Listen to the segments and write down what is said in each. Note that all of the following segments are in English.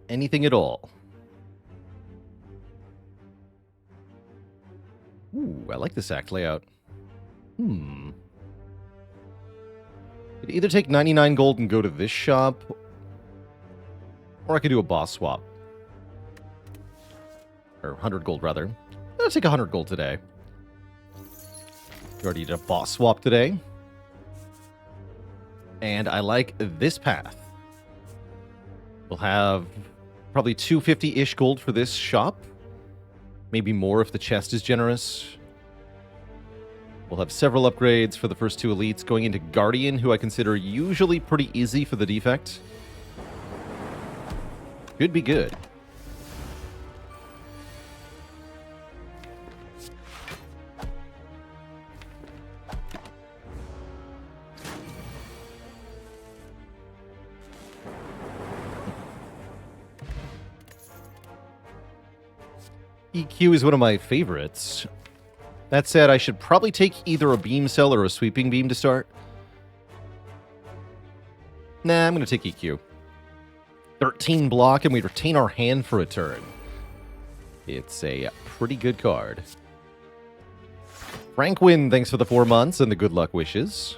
anything at all. Ooh, I like this act layout. Could either take 99 gold and go to this shop, or I could do a boss swap. Or 100 gold, rather. I'll take 100 gold today. We already did a boss swap today. And I like this path. We'll have probably 250-ish gold for this shop. Maybe more if the chest is generous. We'll have several upgrades for the first two elites, going into Guardian, who I consider usually pretty easy for the defect. Could be good. EQ is one of my favorites. That said, I should probably take either a beam cell or a sweeping beam to start. Nah, I'm going to take EQ. 13 block, and we retain our hand for a turn. It's a pretty good card. Frankwin, thanks for the 4 months and the good luck wishes.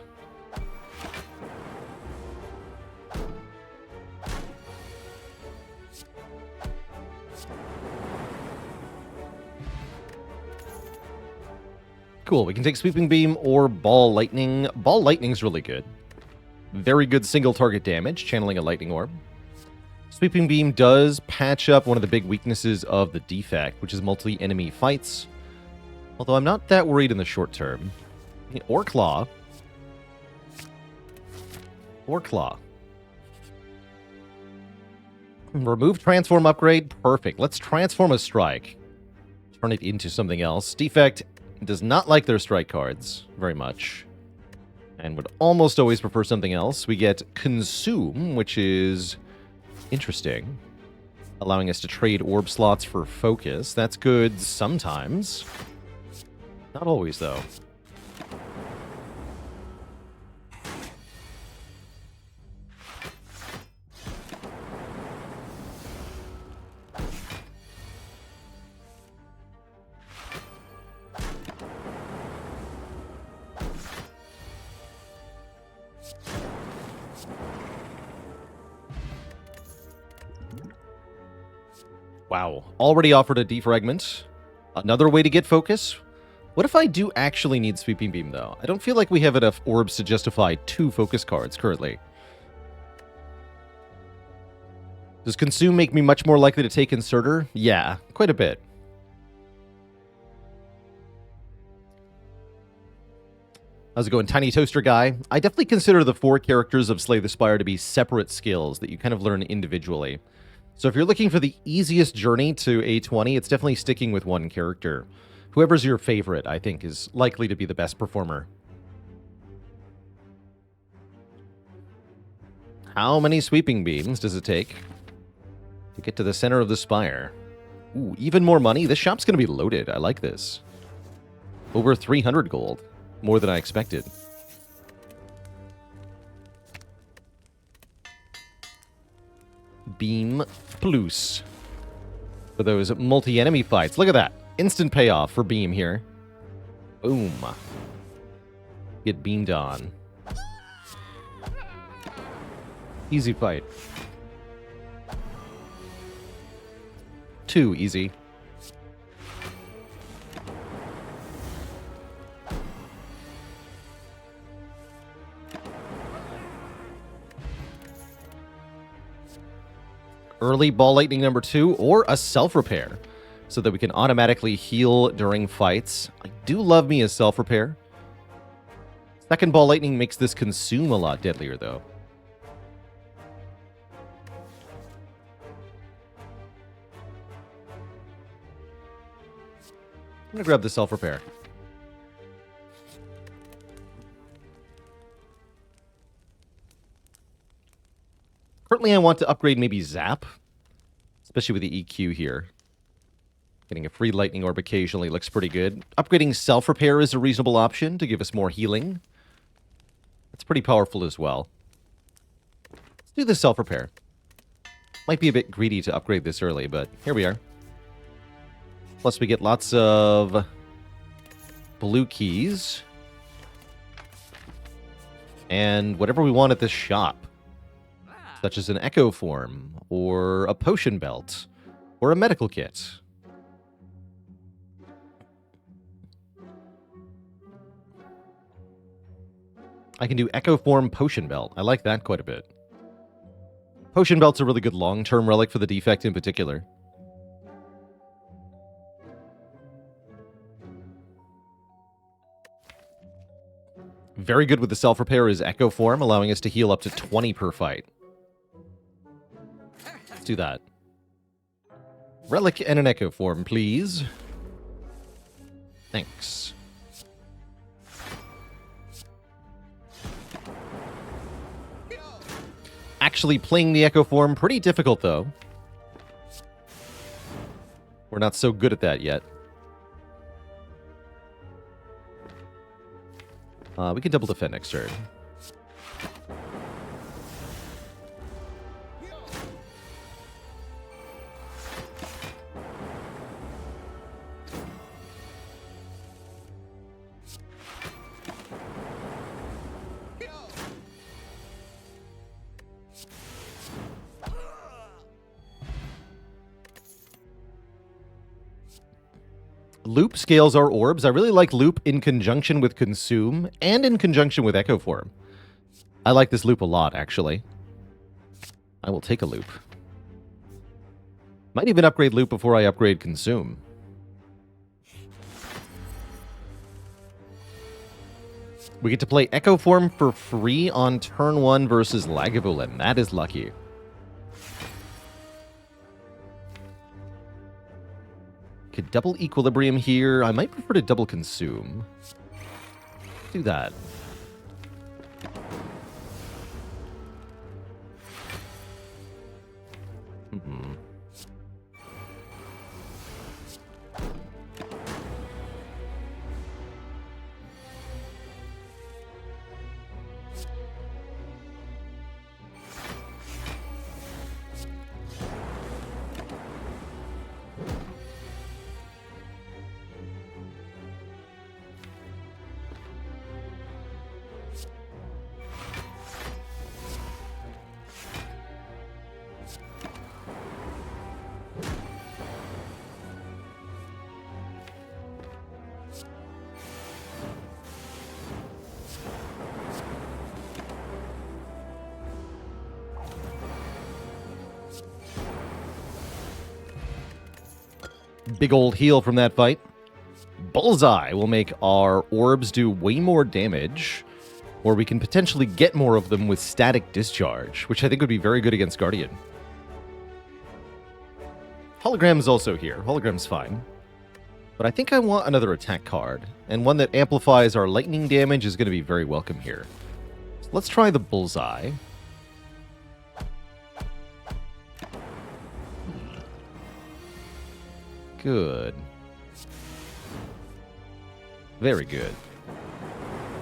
Cool, we can take Sweeping Beam or Ball Lightning. Ball Lightning's really good. Very good single target damage, channeling a Lightning Orb. Sweeping Beam does patch up one of the big weaknesses of the defect, which is multi-enemy fights. Although I'm not that worried in the short term. Or Claw. Or Claw. Remove Transform upgrade. Perfect. Let's transform a Strike. Turn it into something else. Defect does not like their strike cards very much, and would almost always prefer something else. We get Consume, which is interesting, allowing us to trade orb slots for focus. That's good sometimes. Not always, though. Wow. Already offered a defragment. Another way to get focus. What if I do actually need Sweeping Beam, though? I don't feel like we have enough orbs to justify 2 focus cards currently. Does Consume make me much more likely to take Inserter? Yeah, quite a bit. How's it going, Tiny Toaster Guy? I definitely consider the 4 characters of Slay the Spire to be separate skills that you kind of learn individually. So if you're looking for the easiest journey to A20, it's definitely sticking with one character. Whoever's your favorite, I think, is likely to be the best performer. How many Sweeping Beams does it take to get to the center of the spire? Ooh, even more money? This shop's going to be loaded. I like this. Over 300 gold. More than I expected. Beam Plus. For those multi-enemy fights. Look at that. Instant payoff for Beam here. Boom. Get beamed on. Easy fight. 2 easy. Early Ball Lightning number 2, or a self-repair, so that we can automatically heal during fights. I do love me a self-repair. Second Ball Lightning makes this Consume a lot deadlier, though. I'm gonna grab the self-repair. Currently, I want to upgrade maybe Zap, especially with the EQ here. Getting a free Lightning Orb occasionally looks pretty good. Upgrading Self-Repair is a reasonable option to give us more healing. That's pretty powerful as well. Let's do the Self-Repair. Might be a bit greedy to upgrade this early, but here we are. Plus we get lots of blue keys. And whatever we want at this shop. Such as an echo form, or a potion belt, or a medical kit. I can do echo form potion belt. I like that quite a bit. Potion belt's a really good long-term relic for the defect in particular. Very good with the self-repair is echo form, allowing us to heal up to 20 per fight. Let's do that. Relic and an echo form, please. Thanks. Actually playing the echo form, pretty difficult though. We're not so good at that yet. We can double defend next turn. Loop scales our orbs. I really like loop in conjunction with consume and in conjunction with echo form. I like this loop a lot, actually. I will take a loop. Might even upgrade loop before I upgrade consume. We get to play echo form for free on turn 1 versus Lagavulin. That is lucky. Could double equilibrium here. I might prefer to double consume. Do that. Big old heal from that fight. Bullseye will make our orbs do way more damage, or we can potentially get more of them with static discharge, which I think would be very good against Guardian. Hologram's also here. Hologram's fine. But I think I want another attack card, and one that amplifies our lightning damage is going to be very welcome here. So let's try the Bullseye. Good. Very good.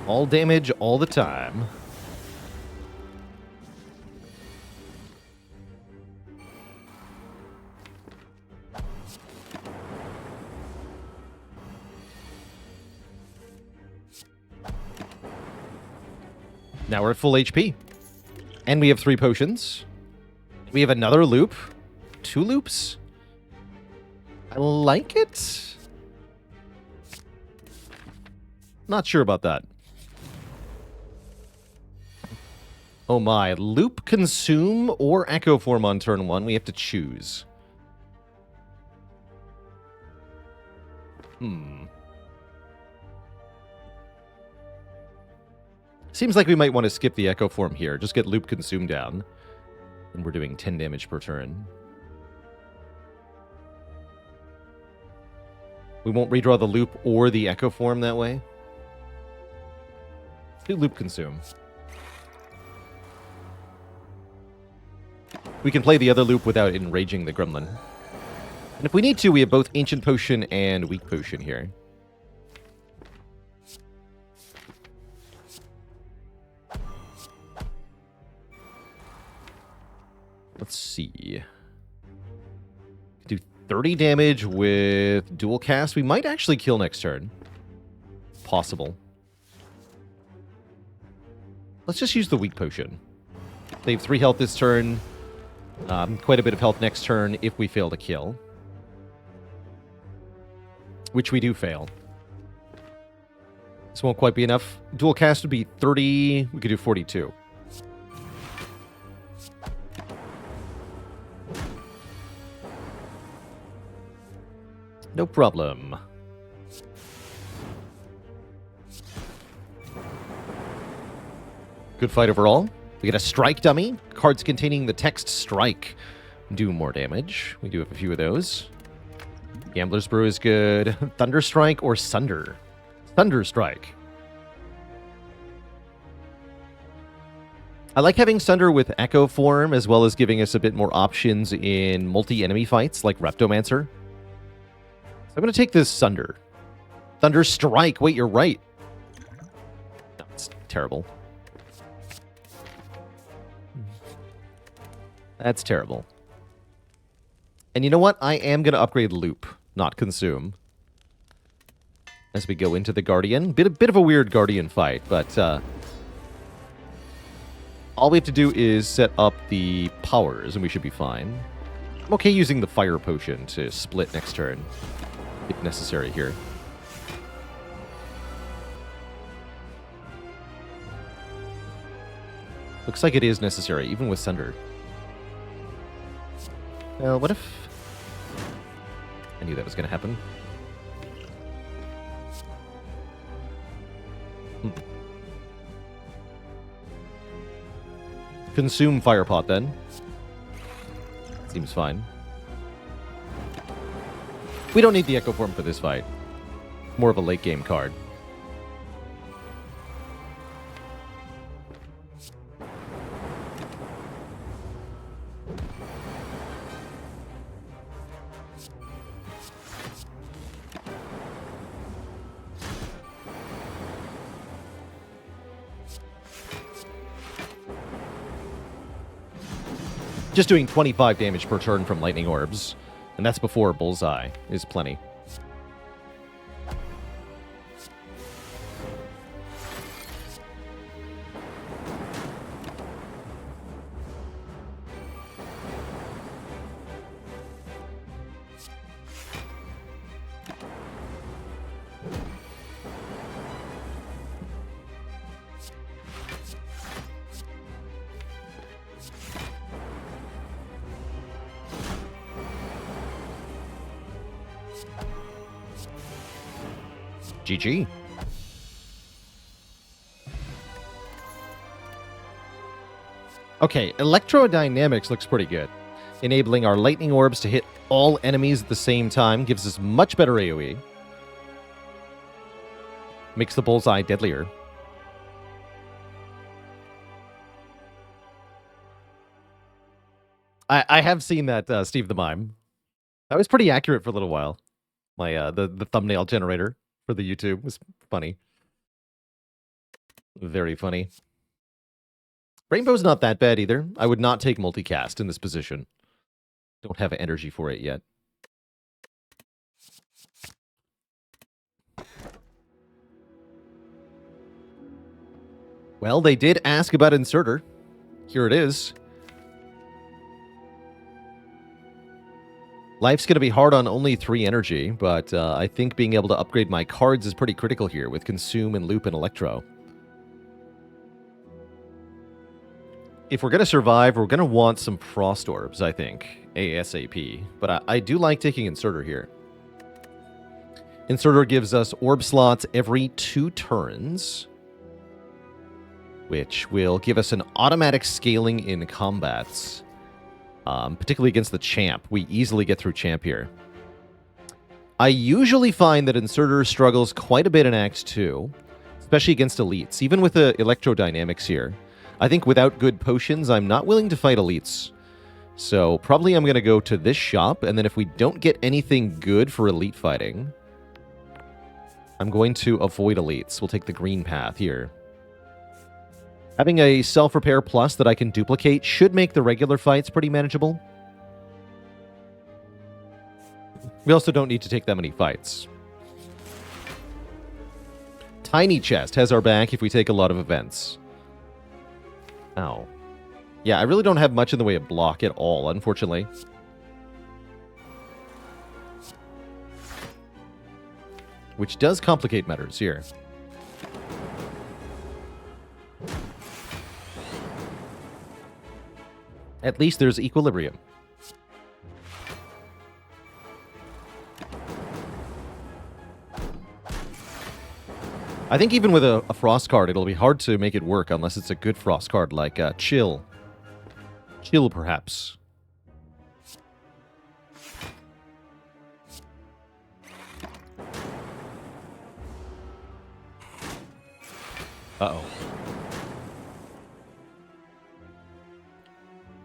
All damage all the time. Now we're at full HP. And we have 3 potions. We have another loop. 2 loops. I like it. Not sure about that. Oh my. Loop, consume, or echo form on turn 1. We have to choose. Seems like we might want to skip the echo form here. Just get loop consume down. And we're doing 10 damage per turn. We won't redraw the loop or the echo form that way. Do loop consume. We can play the other loop without enraging the gremlin. And if we need to, we have both Ancient Potion and Weak Potion here. Let's see. 30 damage with dual cast. We might actually kill next turn. Possible. Let's just use the weak potion. Save 3 health this turn. Quite a bit of health next turn if we fail to kill. Which we do fail. This won't quite be enough. Dual cast would be 30. We could do 42. No problem. Good fight overall. We get a strike dummy. Cards containing the text strike do more damage. We do have a few of those. Gambler's Brew is good. Thunder Strike or Sunder? Thunder Strike. I like having Sunder with Echo form, as well as giving us a bit more options in multi-enemy fights, like Reptomancer. So I'm going to take this Sunder. Thunder Strike. Wait, you're right. That's terrible. That's terrible. And you know what? I am going to upgrade Loop, not Consume. As we go into the Guardian. Bit of a weird Guardian fight, but all we have to do is set up the powers, and we should be fine. I'm okay using the Fire Potion to split next turn, if necessary here. Looks like it is necessary, even with Sunder. What if... I knew that was going to happen. Consume Firepot, then. Seems fine. We don't need the Echo Form for this fight. More of a late-game card. Just doing 25 damage per turn from Lightning Orbs. And that's before Bullseye is plenty. GG. Okay, Electrodynamics looks pretty good. Enabling our Lightning Orbs to hit all enemies at the same time gives us much better AoE. Makes the Bullseye deadlier. I have seen that, Steve the Mime. That was pretty accurate for a little while. My the thumbnail generator for the YouTube was funny. Very funny. Rainbow's not that bad either. I would not take multicast in this position. Don't have energy for it yet. Well, they did ask about Inserter. Here it is. Life's going to be hard on only 3 energy, but I think being able to upgrade my cards is pretty critical here with Consume and Loop and Electro. If we're going to survive, we're going to want some Frost Orbs, I think, ASAP. But I do like taking Inserter here. Inserter gives us Orb slots every 2 turns, which will give us an automatic scaling in combats. Particularly against the Champ. We easily get through Champ here. I usually find that Inserter struggles quite a bit in Act 2, especially against Elites, even with the Electrodynamics here. I think without good potions, I'm not willing to fight Elites. So probably I'm going to go to this shop, and then if we don't get anything good for Elite fighting, I'm going to avoid Elites. We'll take the green path here. Having a self-repair plus that I can duplicate should make the regular fights pretty manageable. We also don't need to take that many fights. Tiny Chest has our back if we take a lot of events. Ow. Yeah, I really don't have much in the way of block at all, unfortunately. Which does complicate matters here. At least there's equilibrium. I think even with a frost card, it'll be hard to make it work unless it's a good frost card like Chill. Chill, perhaps. Uh-oh.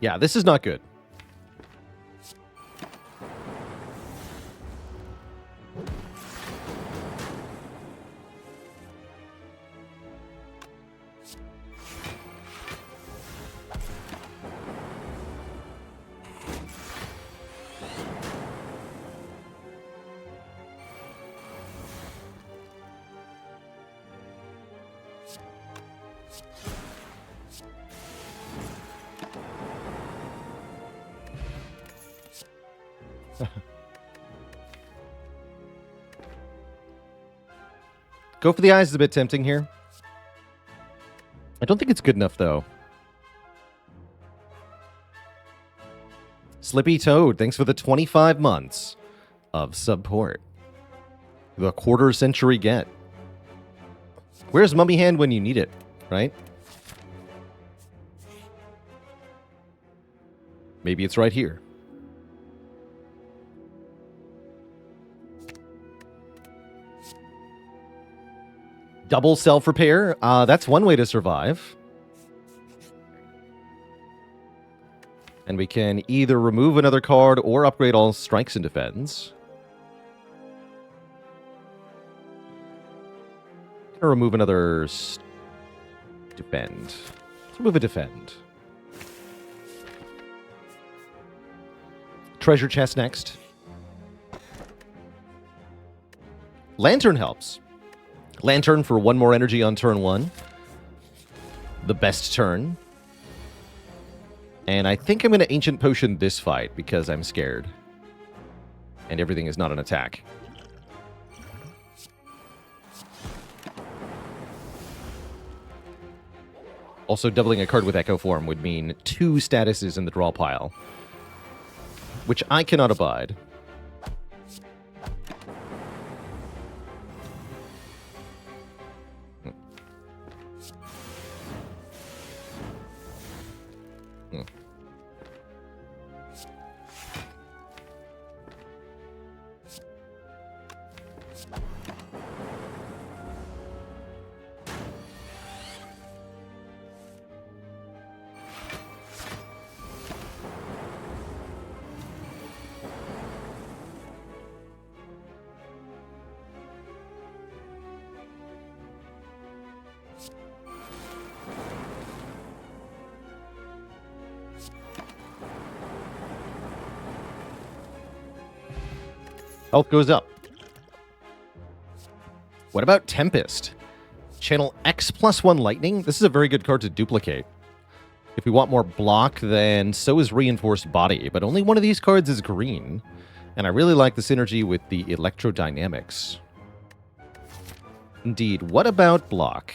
Yeah, this is not good. Go for the eyes is a bit tempting here. I don't think it's good enough, though. Slippy Toad, thanks for the 25 months of support. The quarter-century get. Where's Mummy Hand when you need it, right? Maybe it's right here. Double self-repair. That's one way to survive. And we can either remove another card or upgrade all strikes and defends. Or remove another defend. Let's remove a defend. Treasure chest next. Lantern helps. Lantern for one more energy on turn one. The best turn. And I think I'm going to Ancient Potion this fight because I'm scared. And everything is not an attack. Also, doubling a card with Echo Form would mean 2 statuses in the draw pile. Which I cannot abide. Health goes up. What about Tempest? Channel X +1 Lightning. This is a very good card to duplicate. If we want more block, then so is Reinforced Body, but only one of these cards is green. And I really like the synergy with the Electrodynamics. Indeed. What about block?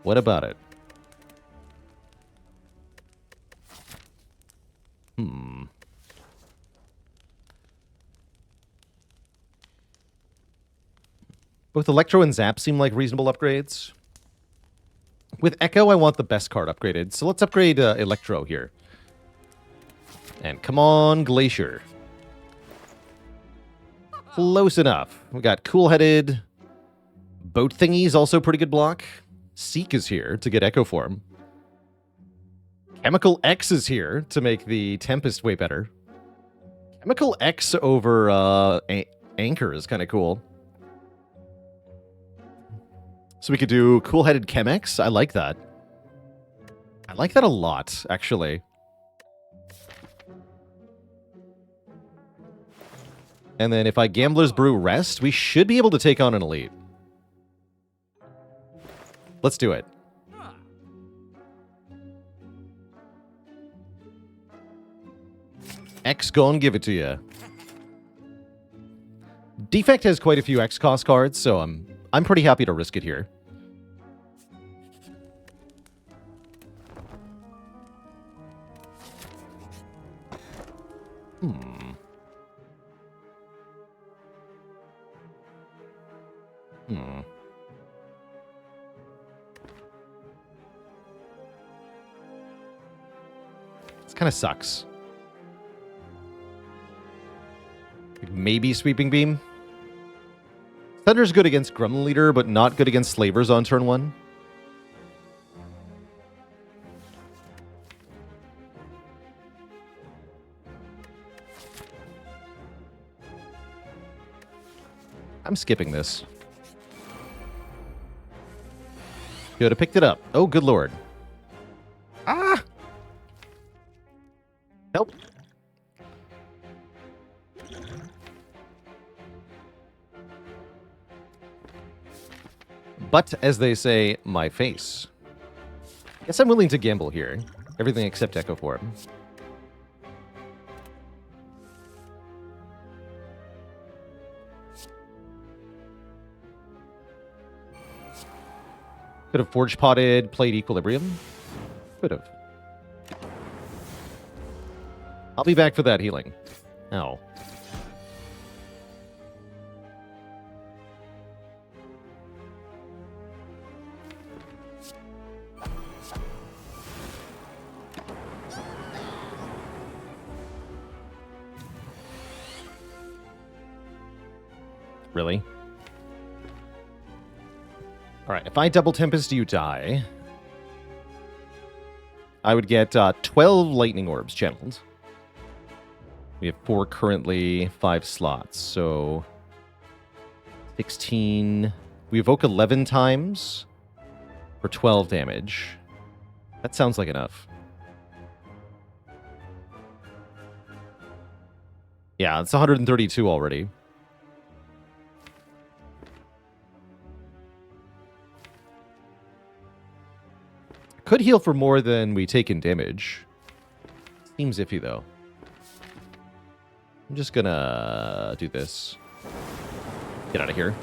What about it? Both Electro and Zap seem like reasonable upgrades. With Echo, I want the best card upgraded, so let's upgrade Electro here. And come on, Glacier. Close enough. We got Cool-Headed. Boat Thingy's also pretty good block. Seek is here to get Echo Form. Chemical X is here to make the Tempest way better. Chemical X over Anchor is kind of cool. So we could do Cool-Headed Chemex. I like that. I like that a lot, actually. And then if I Gambler's Brew Rest, we should be able to take on an elite. Let's do it. X gon' give it to you. Defect has quite a few X cost cards, so I'm pretty happy to risk it here. This kind of sucks. Maybe Sweeping Beam. Thunder's good against Gremlin Leader, but not good against Slavers on turn 1. I'm skipping this. Could have picked it up. Oh, good lord. Ah! Nope. But, as they say, my face. Guess I'm willing to gamble here. Everything except Echo Form. Could have Forge Potted, played Equilibrium. Could have. I'll be back for that healing. Ow. Really? Alright, if I double Tempest, you die. I would get 12 Lightning Orbs channeled. We have 4 currently, 5 slots, so 16. We evoke 11 times for 12 damage. That sounds like enough. Yeah, it's 132 already. Could heal for more than we take in damage. Seems iffy, though. I'm just gonna do this. Get out of here.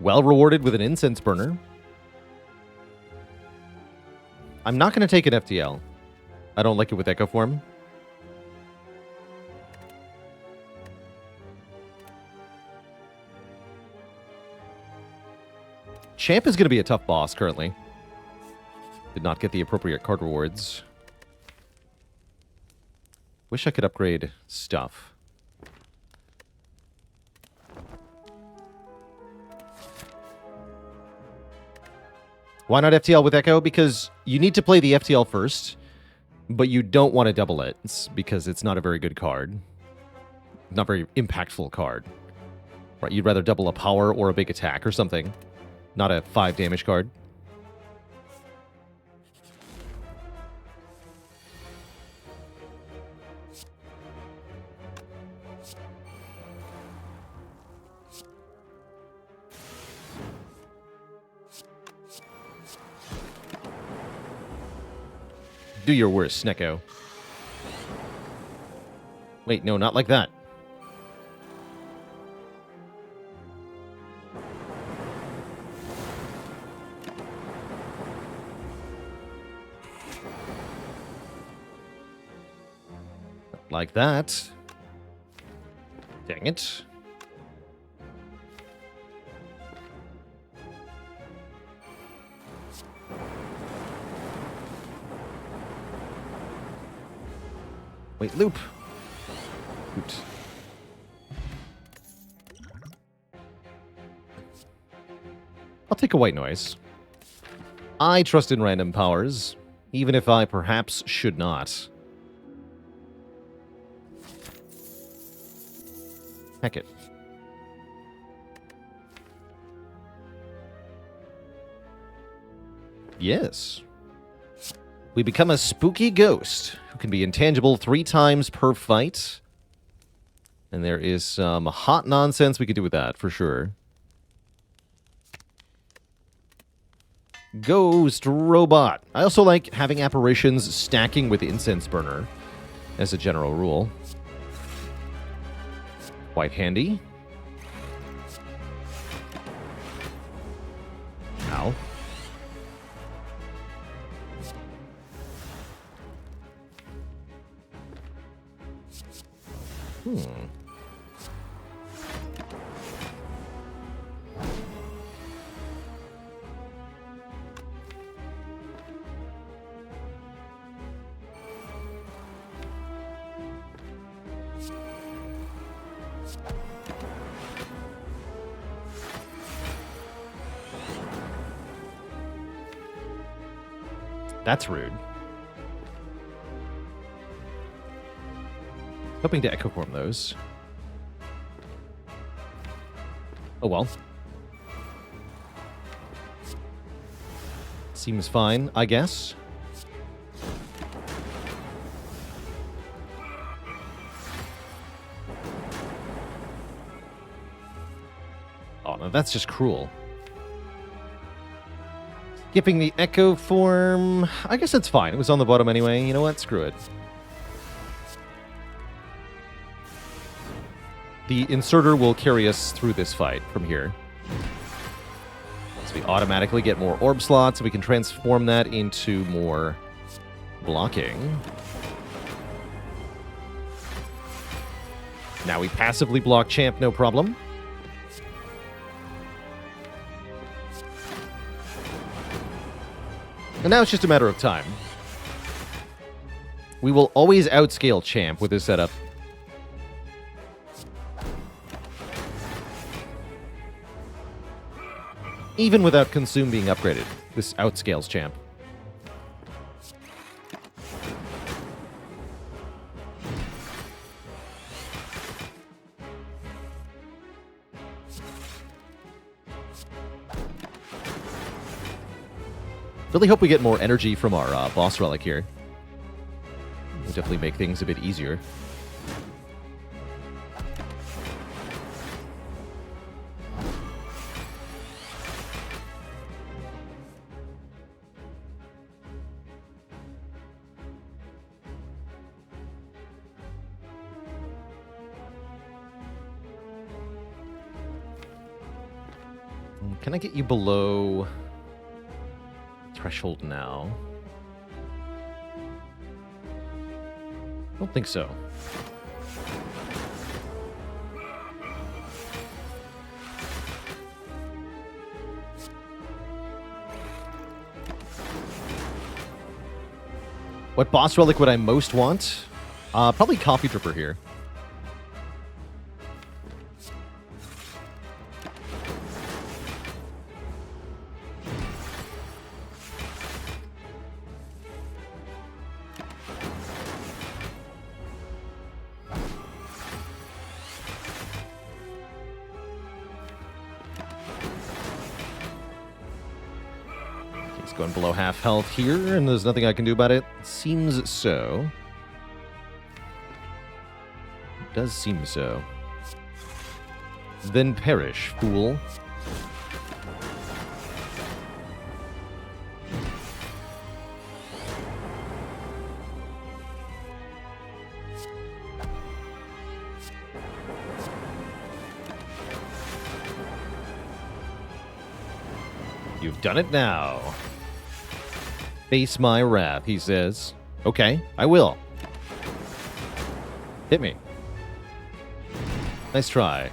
Well rewarded with an incense burner. I'm not gonna take an FTL. I don't like it with Echo Form. Champ is going to be a tough boss currently. Did not get the appropriate card rewards. Wish I could upgrade stuff. Why not FTL with Echo? Because you need to play the FTL first, but you don't want to double it because it's not a very good card. Not very impactful card. Right? You'd rather double a power or a big attack or something. Not a 5 damage card. Do your worst, Snecko. Wait, no, not like that. Like that. Dang it. Wait, loop. Oops. I'll take a white noise. I trust in random powers, even if I perhaps should not. Heck it. Yes. We become a spooky ghost who can be intangible 3 times per fight. And there is some hot nonsense we could do with that, for sure. Ghost Robot. I also like having apparitions stacking with Incense Burner, as a general rule. Quite handy. Ow. That's rude. Hoping to echo form those. Oh well. Seems fine, I guess. Oh no, that's just cruel. Skipping the echo form. I guess it's fine. It was on the bottom anyway. You know what? Screw it. The inserter will carry us through this fight from here. So we automatically get more orb slots. We can transform that into more blocking. Now we passively block champ, no problem. And now it's just a matter of time. We will always outscale champ with this setup. Even without consume being upgraded, this outscales champ. Really hope we get more energy from our boss relic here. It'll definitely make things a bit easier. Can I get you below threshold now? Don't think so. What boss relic would I most want? Probably Coffee Dripper here. Going below half health here, and there's nothing I can do about it. Seems so. It does seem so. Then perish, fool. You've done it now. Face my wrath, he says. Okay, I will. Hit me. Nice try.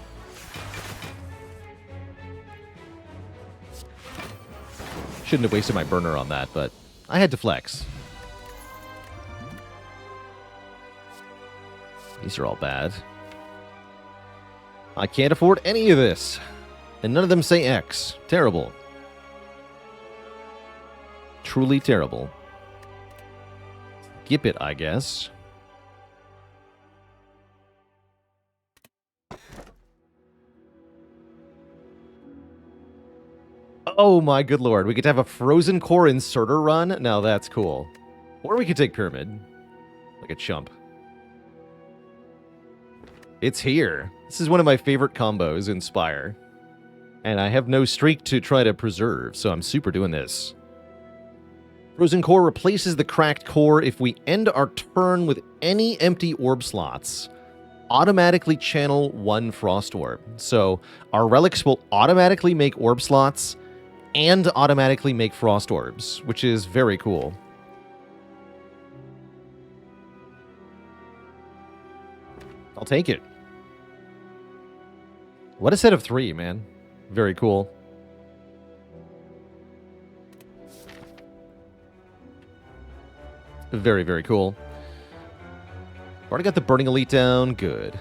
Shouldn't have wasted my burner on that, but I had to flex. These are all bad. I can't afford any of this. And none of them say X. Terrible. Truly terrible. Skip it, I guess. Oh my good lord, we get to have a Frozen Core inserter run? Now that's cool. Or we could take Pyramid. Like a chump. It's here. This is one of my favorite combos in Spire. And I have no streak to try to preserve, so I'm super doing this. Frozen Core replaces the Cracked Core if we end our turn with any empty orb slots. Automatically channel 1 Frost Orb. So our relics will automatically make orb slots and automatically make Frost Orbs, which is very cool. I'll take it. What a set of 3, man. Very cool. Very, very cool. Already got the Burning Elite down. Good.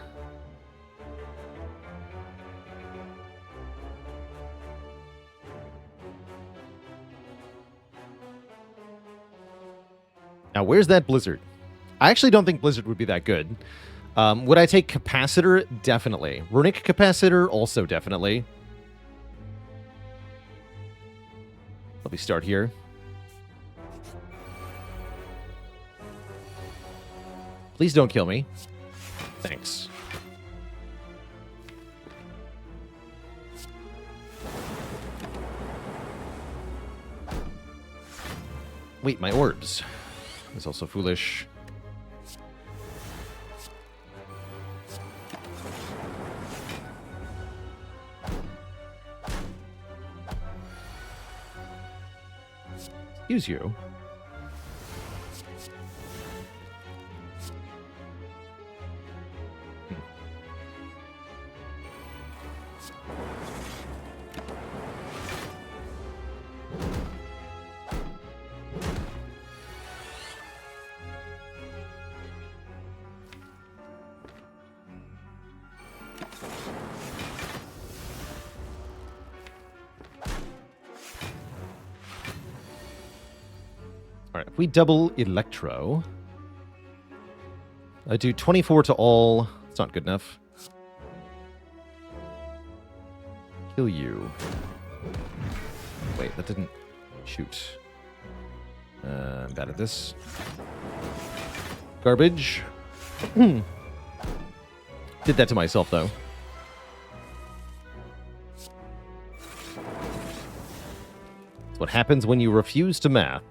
Now, where's that Blizzard? I actually don't think Blizzard would be that good. Would I take Capacitor? Definitely. Runic Capacitor? Also definitely. Let me start here. Please don't kill me. Thanks. Wait, my orbs. That's also foolish. Excuse you. Alright, if we double Electro, I do 24 to all. It's not good enough. Kill you. Wait, that didn't shoot. I'm bad at this. Garbage. Did that to myself, though. That's what happens when you refuse to math.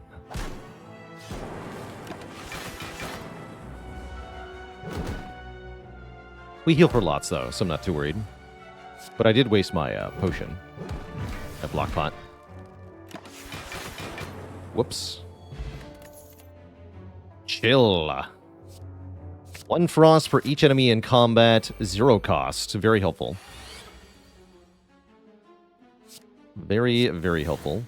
We heal for lots, though, so I'm not too worried. But I did waste my potion. A block pot. Whoops. Chill. 1 frost for each enemy in combat. 0 cost. Very helpful. Very, very helpful.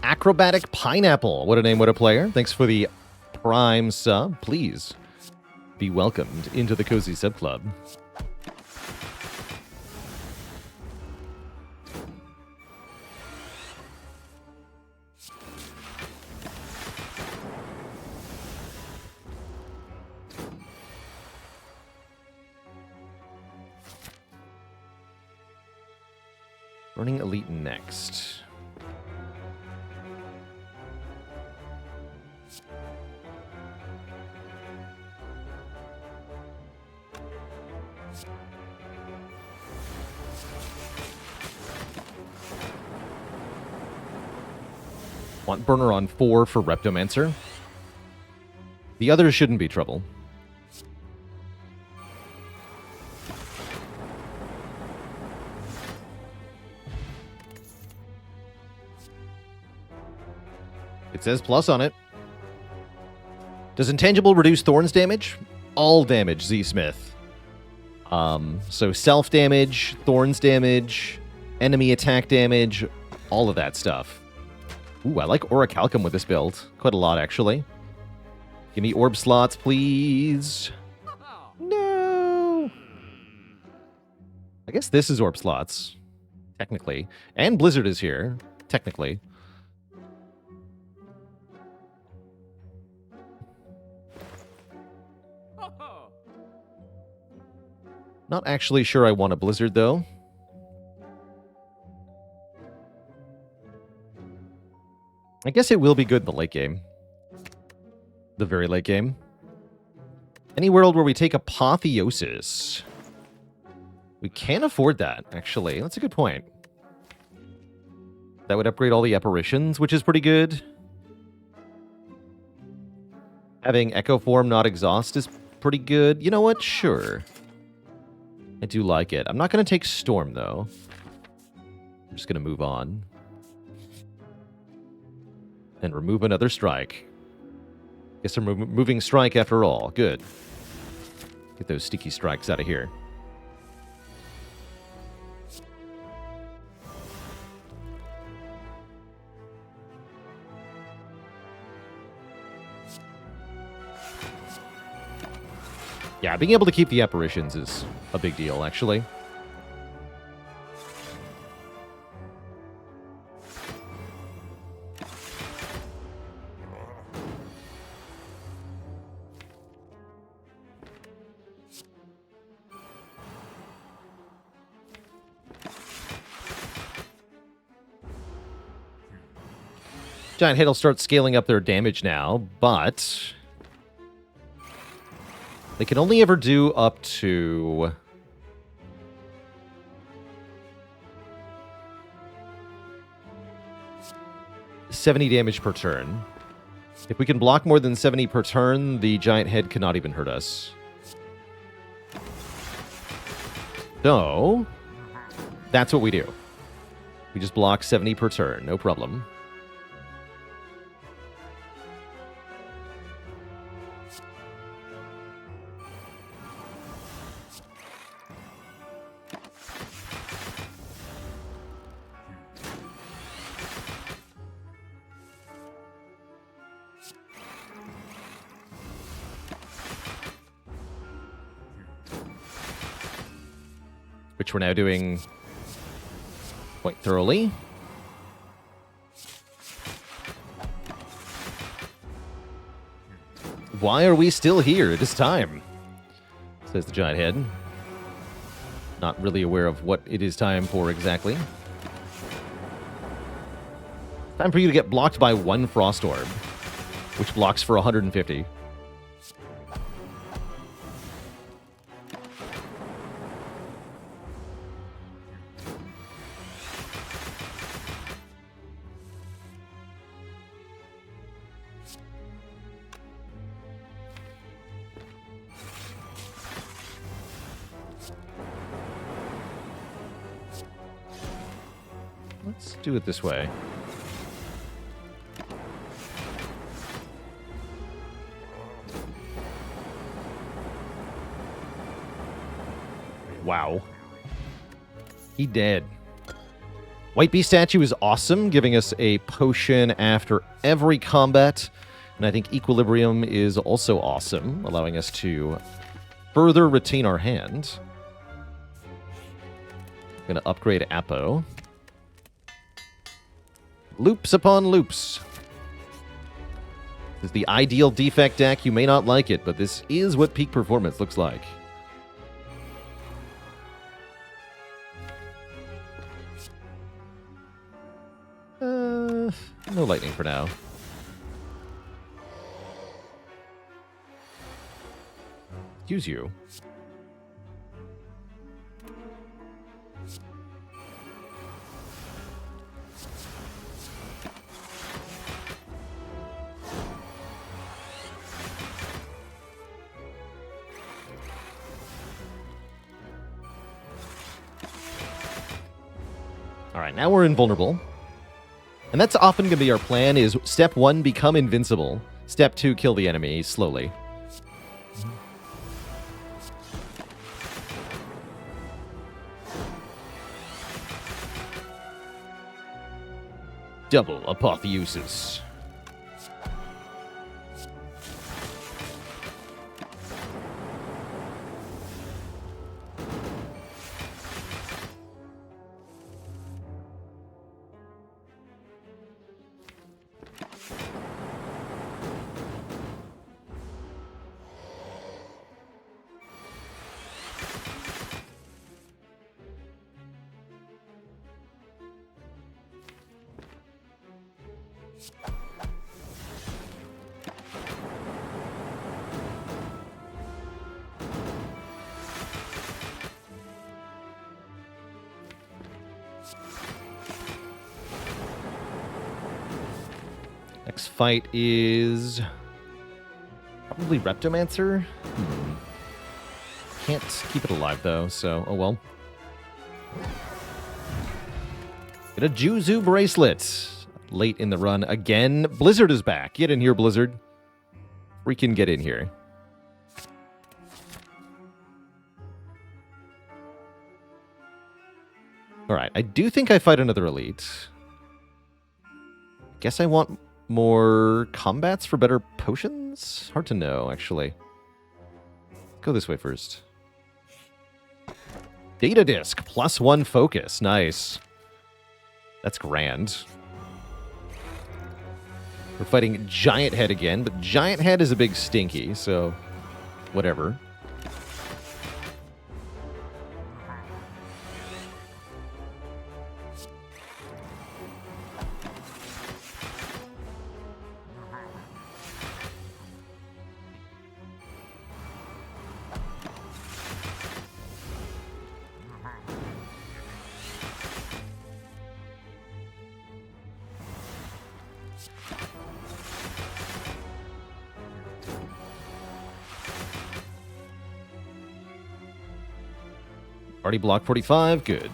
Acrobatic Pineapple. What a name, what a player. Thanks for the Prime sub. Please be welcomed into the Cozy Sub Club. Burning Elite next. Want Burner on 4 for Reptomancer. The others shouldn't be trouble. It says plus on it. Does Intangible reduce Thorns damage? All damage, Z Smith. So self damage, thorns damage, enemy attack damage, all of that stuff. Ooh, I like Orichalcum with this build. Quite a lot, actually. Give me orb slots, please. No! I guess this is orb slots, technically. And Blizzard is here, technically. Not actually sure I want a Blizzard, though. I guess it will be good in the late game. The very late game. Any world where we take Apotheosis. We can afford that, actually. That's a good point. That would upgrade all the apparitions, which is pretty good. Having Echo Form, not Exhaust, is pretty good. You know what? Sure. I do like it. I'm not going to take Storm, though. I'm just going to move on. And remove another strike. Guess I'm moving strike after all. Good. Get those sticky strikes out of here. Yeah, being able to keep the apparitions is a big deal, actually. Giant Head will start scaling up their damage now, but they can only ever do up to 70 damage per turn. If we can block more than 70 per turn, the Giant Head cannot even hurt us. So, that's what we do. We just block 70 per turn, no problem. Which we're now doing quite thoroughly. Why are we still here? It is time, says the Giant Head. Not really aware of what it is time for exactly. Time for you to get blocked by one Frost Orb, which blocks for 150. Let's do it this way. Wow. He dead. White Beast statue is awesome, giving us a potion after every combat. And I think Equilibrium is also awesome, allowing us to further retain our hand. I'm going to upgrade Apo. Loops upon loops. This is the ideal defect deck. You may not like it, but this is what peak performance looks like. No lightning for now. Excuse you. Alright, now we're invulnerable. And that's often going to be our plan, is step 1, become invincible. Step 2, kill the enemy slowly. Double apotheosis. Next fight is probably Reptomancer. Can't keep it alive though, so oh well. Get a Juzu bracelet. Late in the run again. Blizzard is back. Get in here, Blizzard. Freaking get in here. Alright, I do think I fight another elite. Guess I want more combats for better potions? Hard to know, actually. Go this way first. Data disc, +1 focus. Nice. That's grand. We're fighting Giant Head again, but Giant Head is a big stinky, so whatever. Already block 45, good.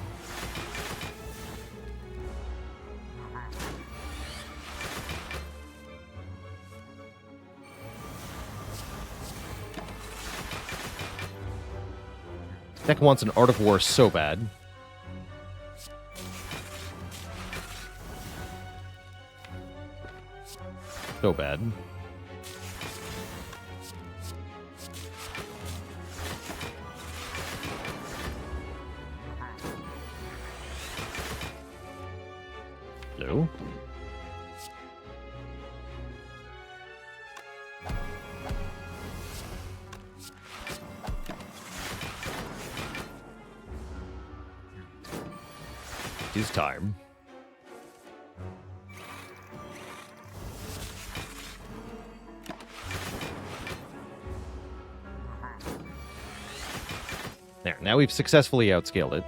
Deck wants an Art of War so bad. So bad. Hello? It is time. There, now we've successfully outscaled it.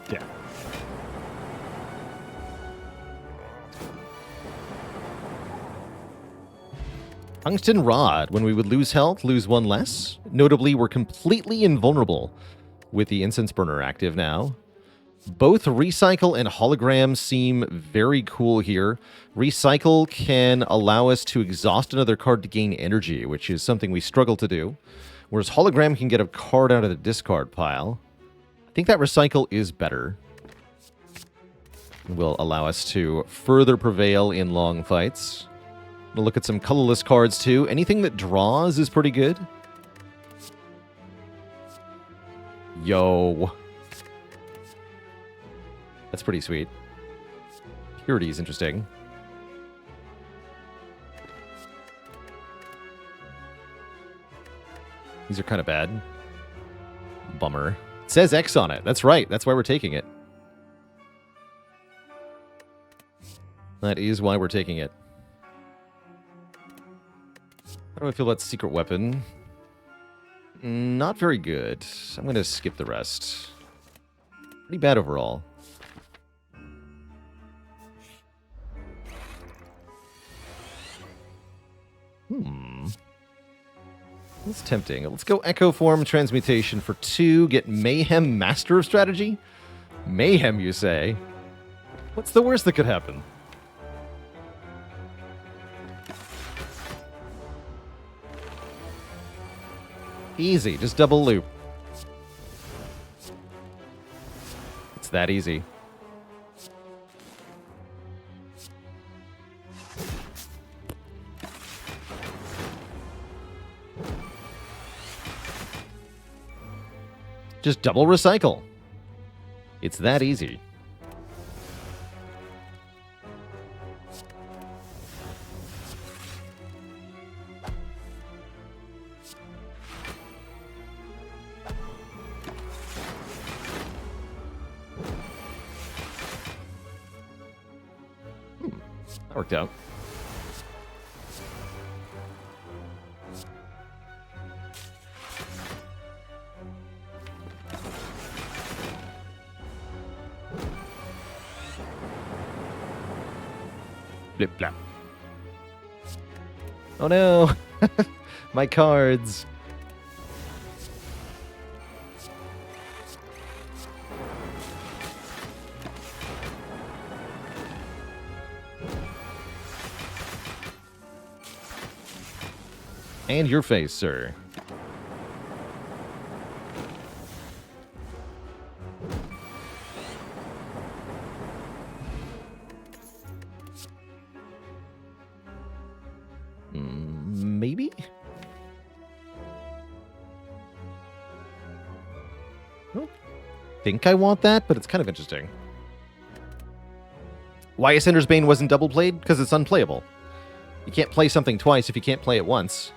Yeah. Tungsten Rod. When we would lose health, lose one less. Notably, we're completely invulnerable with the Incense Burner active now. Both Recycle and Hologram seem very cool here. Recycle can allow us to exhaust another card to gain energy, which is something we struggle to do. Whereas Hologram can get a card out of the discard pile. I think that Recycle is better. Will allow us to further prevail in long fights. We'll look at some colorless cards too. Anything that draws is pretty good. Yo. That's pretty sweet. Purity is interesting. These are kind of bad. Bummer. It says X on it. That's right. That's why we're taking it. That is why we're taking it. How do I feel about Secret Weapon? Not very good. I'm going to skip the rest. Pretty bad overall. That's tempting. Let's go Echo Form Transmutation for 2. Get Mayhem Master of Strategy? Mayhem, you say? What's the worst that could happen? Easy. Just double loop. It's that easy. Just double recycle. It's that easy. That worked out. Blip blap. Oh no! My cards! And your face, sir. Maybe? I don't think I want that, but it's kind of interesting. Why Ascender's Bane wasn't double played? Because it's unplayable. You can't play something twice if you can't play it once.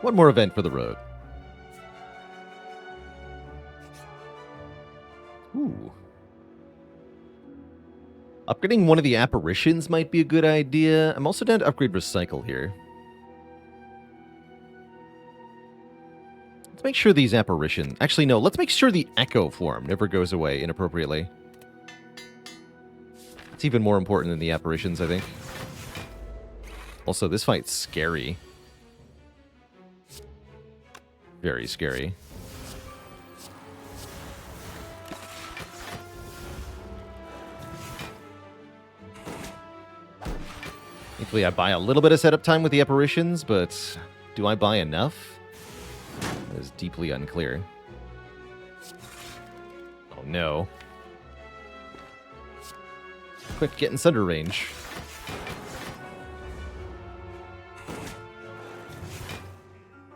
One more event for the road. Ooh. Upgrading one of the apparitions might be a good idea. I'm also down to upgrade Recycle here. Let's make sure these apparitions... Actually, no. Let's make sure the Echo Form never goes away inappropriately. It's even more important than the apparitions, I think. Also, this fight's scary. Very scary. Thankfully, I buy a little bit of setup time with the apparitions, but do I buy enough? That is deeply unclear. Oh no. Quick, get in Sunder range.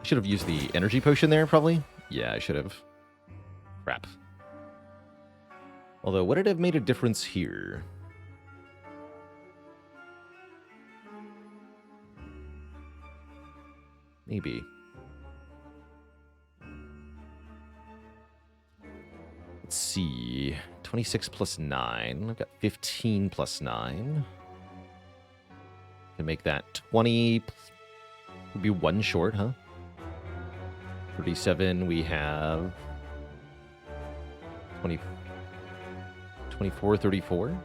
Should have used the energy potion there, probably. Yeah, I should have. Crap. Although, would it have made a difference here? Maybe. Let's see. 26 plus 9. I've got 15 plus 9. Can make that 20. Would be 1 short, huh? 37, we have 20, 24, 34?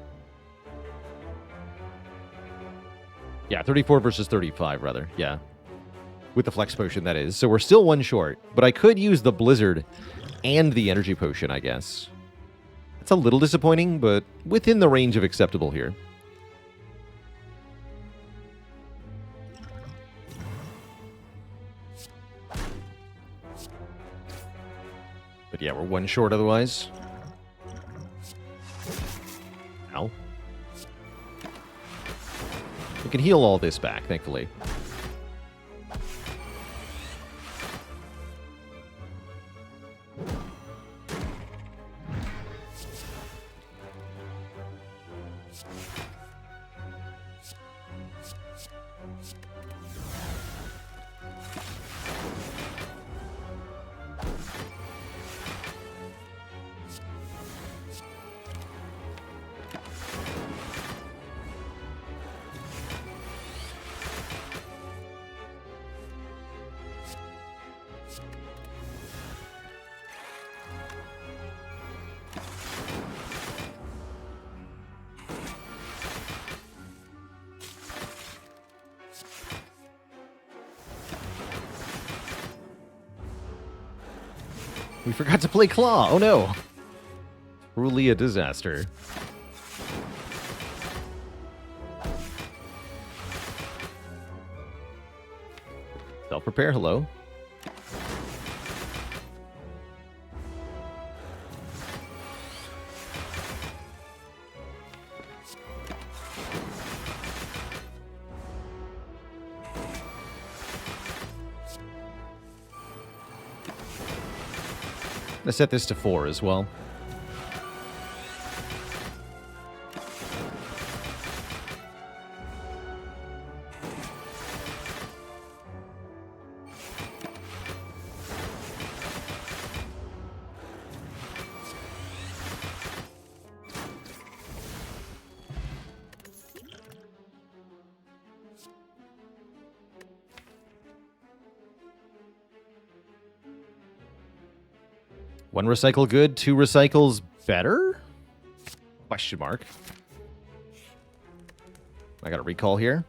Yeah, 34 versus 35, rather. Yeah. With the flex potion, that is. So we're still 1 short, but I could use the blizzard and the energy potion, I guess. It's a little disappointing, but within the range of acceptable here. But yeah, we're 1 short otherwise. Ow. We can heal all this back, thankfully. We forgot to play Claw. Oh no. Truly a disaster. Self-repair, hello. I set this to 4 as well. One recycle good, 2 recycles better? Question mark. I got a recall here.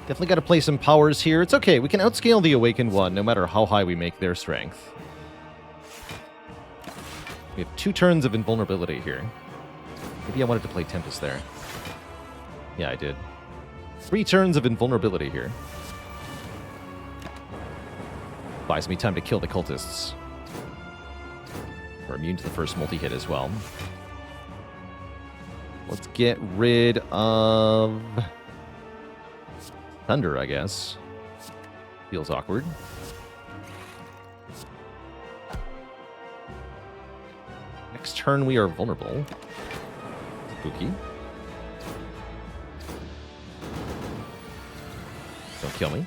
Definitely got to play some powers here. It's okay. We can outscale the Awakened One no matter how high we make their strength. We have 2 turns of invulnerability here. Maybe I wanted to play Tempest there. Yeah, I did. 3 turns of invulnerability here. Buys me time to kill the cultists. We're immune to the first multi-hit as well. Let's get rid of Thunder, I guess. Feels awkward. Next turn, we are vulnerable. Spooky. Don't kill me.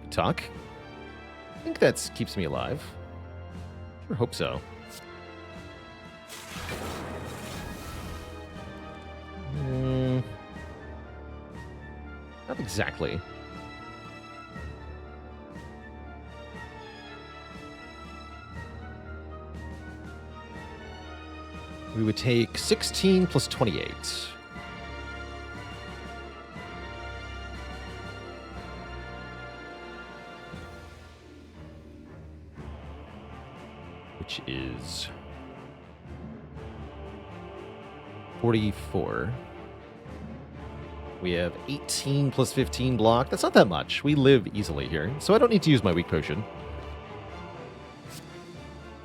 Good talk. I think that keeps me alive. Sure hope so. Not exactly. We would take 16 plus 28. Which is 44. We have 18 plus 15 block. That's not that much. We live easily here, so I don't need to use my weak potion.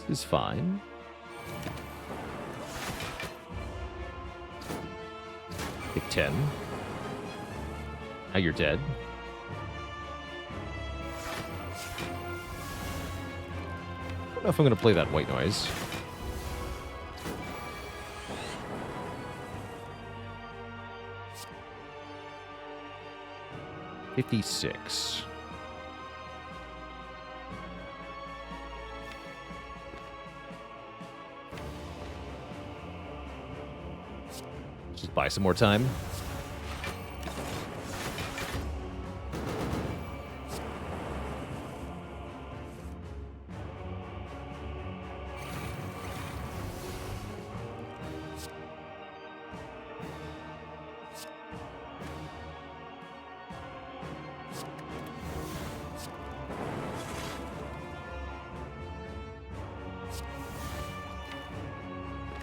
This is fine. Take 10. Now you're dead. I don't know if I'm going to play that white noise. $56. Just buy some more time.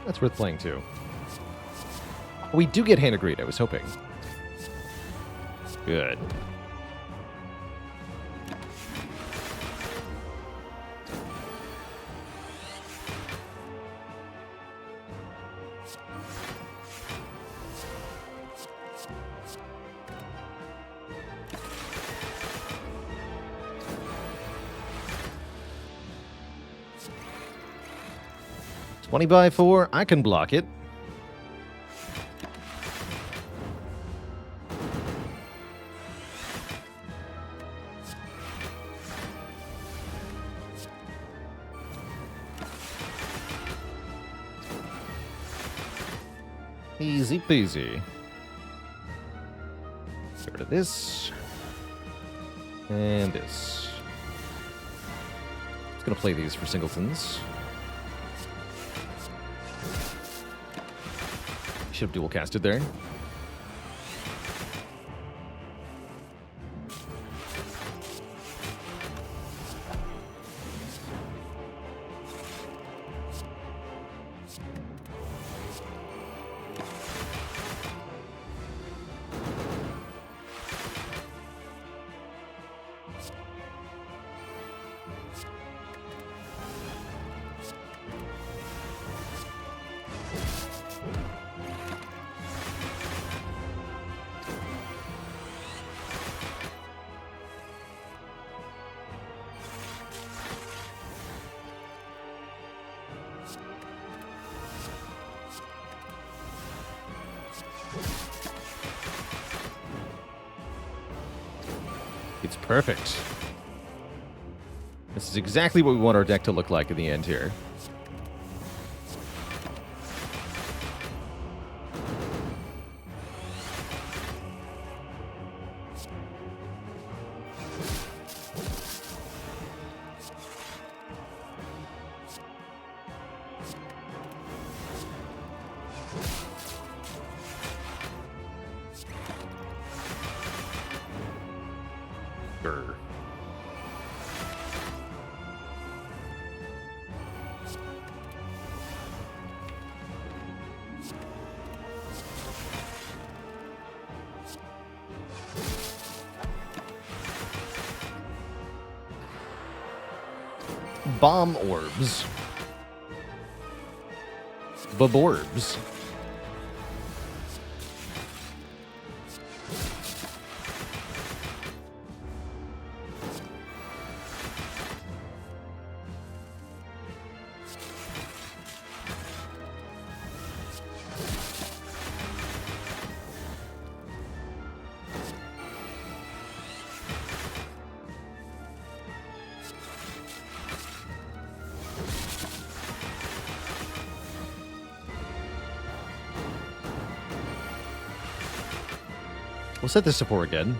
That's worth playing too. We do get Hand of Greed, I was hoping. Good. $20/4, I can block it. Easy peasy. Get rid of this. And this. Gonna play these for singletons. Should have dual casted there. It's perfect. This is exactly what we want our deck to look like in the end here. Grr. Bomb orbs. Baborbs. We'll set this to 4 again.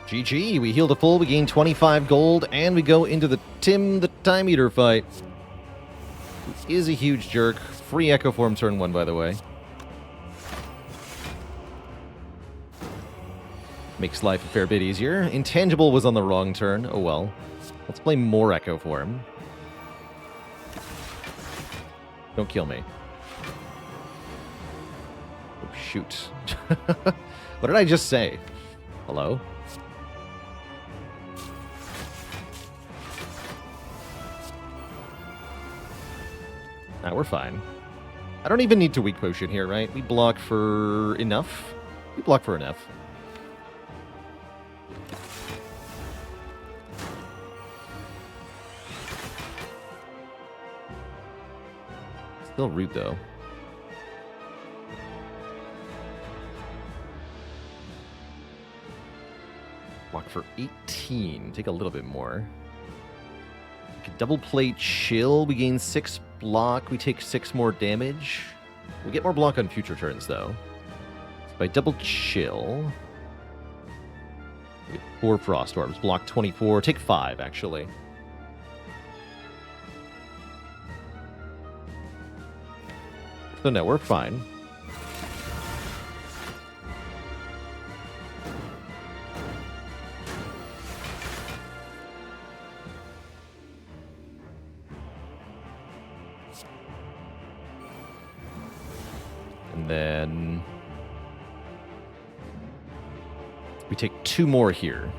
GG, we healed a full, we gain 25 gold, and we go into the Tim the Time Eater fight. Who is a huge jerk. Free Echo Form turn 1, by the way. Makes life a fair bit easier. Intangible was on the wrong turn. Oh well. Let's play more Echo Form. Don't kill me. Oh, shoot. What did I just say? Hello? Nah, we're fine. I don't even need to weak potion here, right? We block for enough. We block for enough. Still root, though. Block for 18. Take a little bit more. We could double play Chill. We gain 6 block. We take 6 more damage. We get more block on future turns, though. So if I double Chill, we get 4 Frost Orbs. Block 24. Take 5, actually. So no, we're fine. And then we take 2 more here.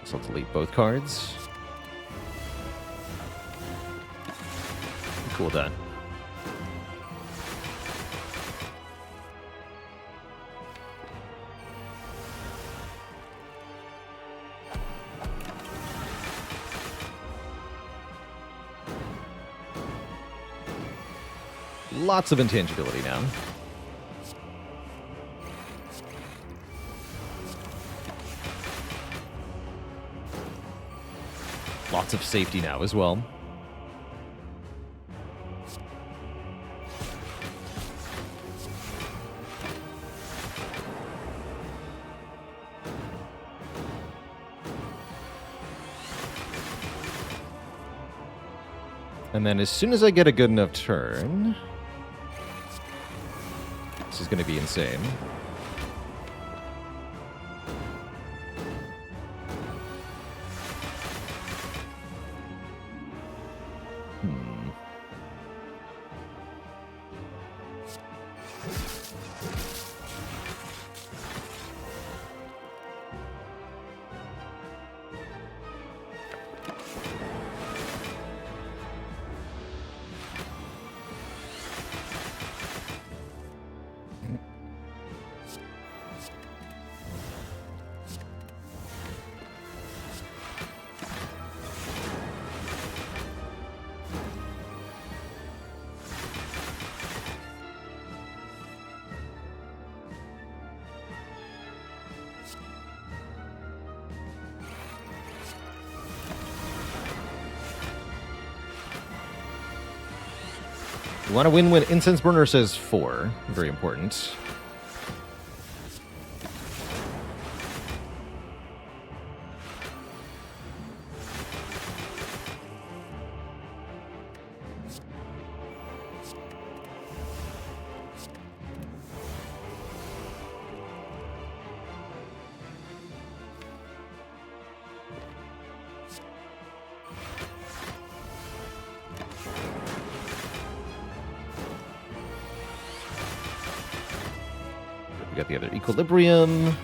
So I'll delete both cards. Cool with that. Lots of intangibility now. Lots of safety now as well. And then as soon as I get a good enough turn, this is going to be insane. You want to win when Incense Burner says 4. Very important. We got the other Equilibrium.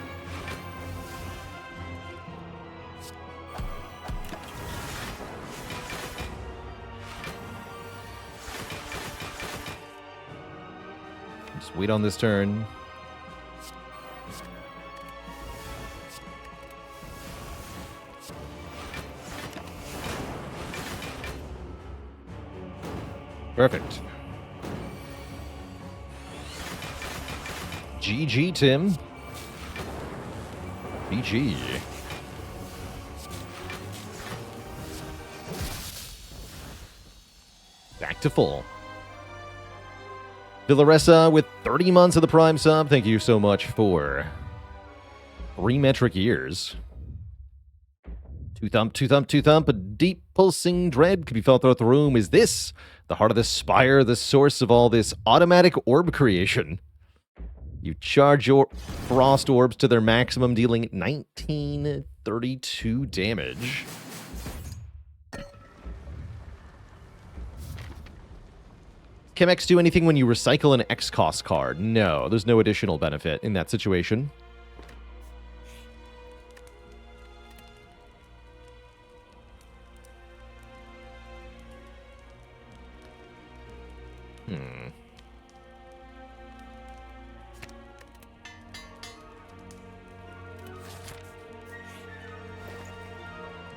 Just wait on this turn. Perfect. GG, Tim. GG. Back to full. Villaressa with 30 months of the Prime sub. Thank you so much for 3 metric years. Two thump, two thump, two thump. A deep pulsing dread could be felt throughout the room. Is this the heart of the spire, the source of all this automatic orb creation? You charge your frost orbs to their maximum, dealing 1932 damage. Can X do anything when you recycle an X-Cost card? No, there's no additional benefit in that situation.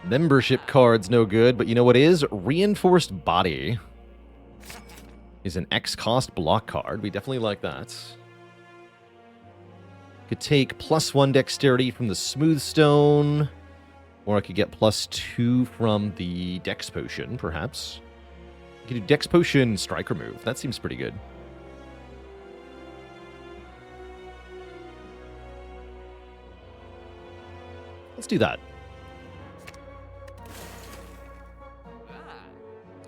Membership card's no good, but you know what is? Reinforced Body is an X-Cost block card. We definitely like that. Could take +1 dexterity from the Smooth Stone, or I could get +2 from the Dex Potion, perhaps. You could do Dex Potion, Strike Remove. That seems pretty good. Let's do that.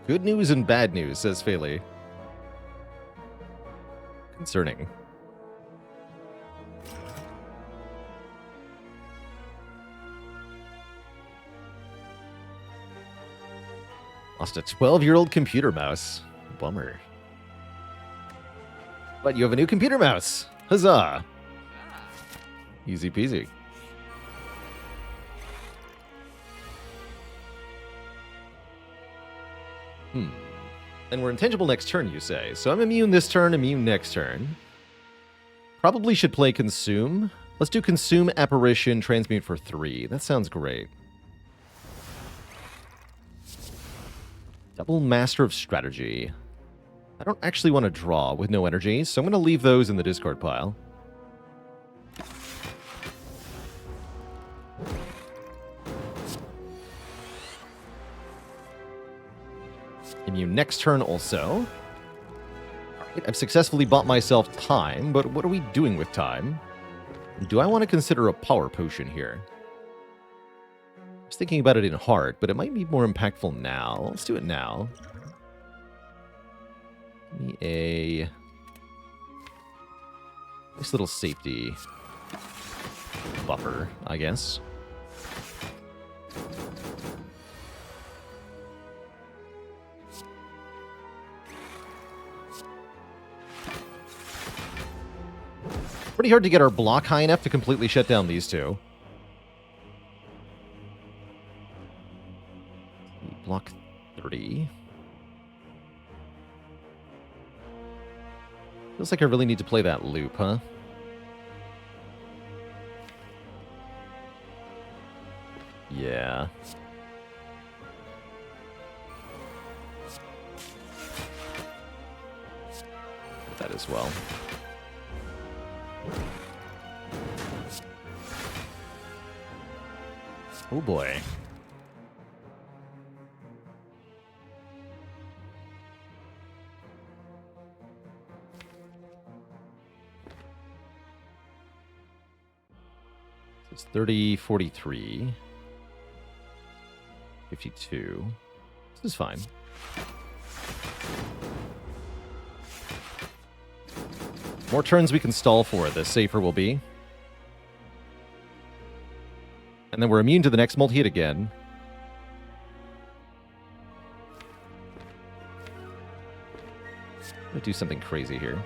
Good news and bad news, says Faley. Concerning. Lost a 12-year-old computer mouse. Bummer. But you have a new computer mouse. Huzzah. Easy peasy. And we're intangible next turn, you say. So I'm immune this turn, immune next turn. Probably should play Consume. Let's do Consume, Apparition, Transmute for 3. That sounds great. Double Master of Strategy. I don't actually want to draw with no energy, so I'm going to leave those in the discard pile. Immune next turn also. Alright, I've successfully bought myself time, but what are we doing with time? Do I want to consider a power potion here? I was thinking about it in heart, but it might be more impactful now. Let's do it now. Give me a nice little safety buffer, I guess. Pretty hard to get our block high enough to completely shut down these two. Block 30. Feels like I really need to play that loop, huh? Yeah. That as well. Oh boy. It's 30, 43, 52. This is fine. More turns we can stall for, the safer we'll be. And then we're immune to the next multi-hit again. I'm gonna do something crazy here.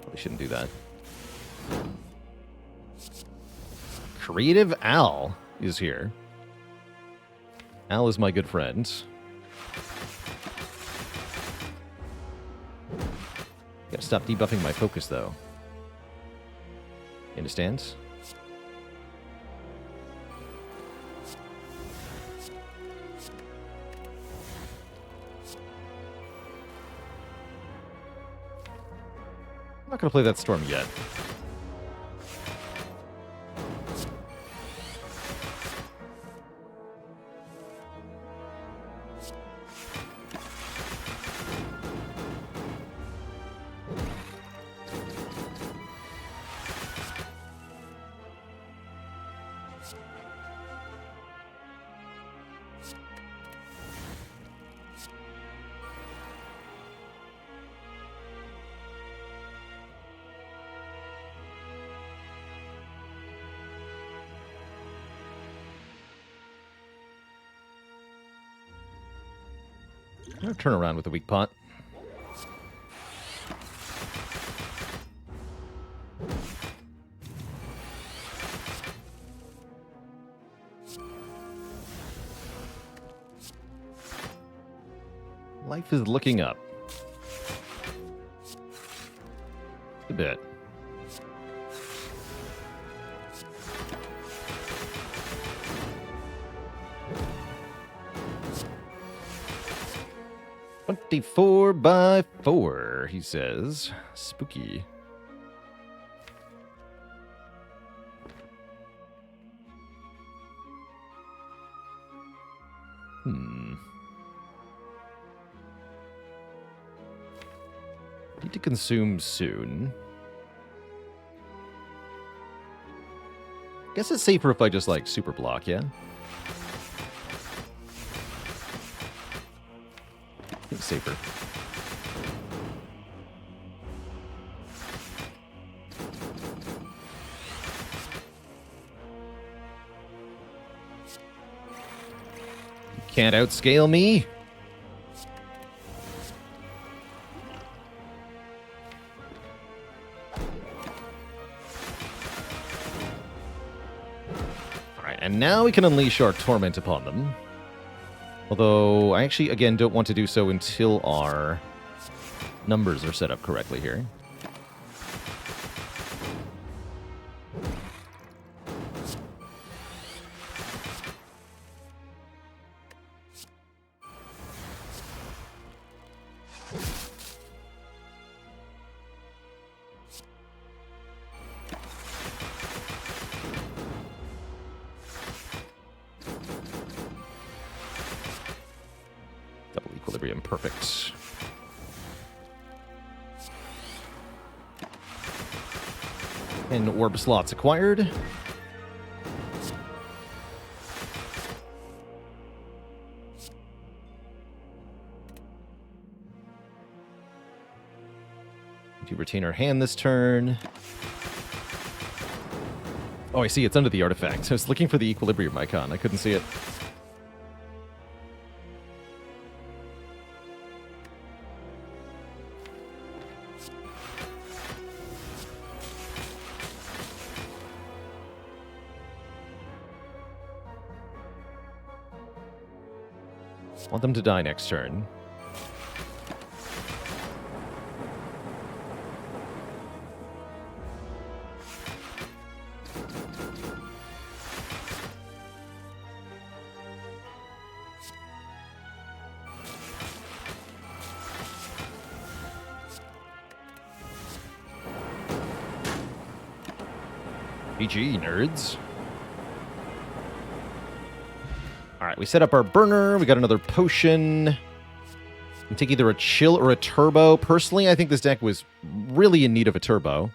Probably shouldn't do that. Creative Al is here. Al is my good friend. Gotta stop debuffing my focus, though. You understand? I'm not gonna play that storm yet. I'll turn around with a weak pot. Life is looking up. A bit. "24 by 4, he says. Spooky. Need to consume soon. Guess it's safer if I just, like, super block, yeah? It's safer. You can't outscale me. Alright, and now we can unleash our torment upon them. Although, I actually, again, don't want to do so until our numbers are set up correctly here. Double equilibrium, perfect. And orb slots acquired. To retain our hand this turn. Oh, I see. It's under the artifact. I was looking for the equilibrium icon. I couldn't see it. Want them to die next turn. GG, nerds. Alright, we set up our burner. We got another potion. We can take either a chill or a turbo. Personally, I think this deck was really in need of a turbo.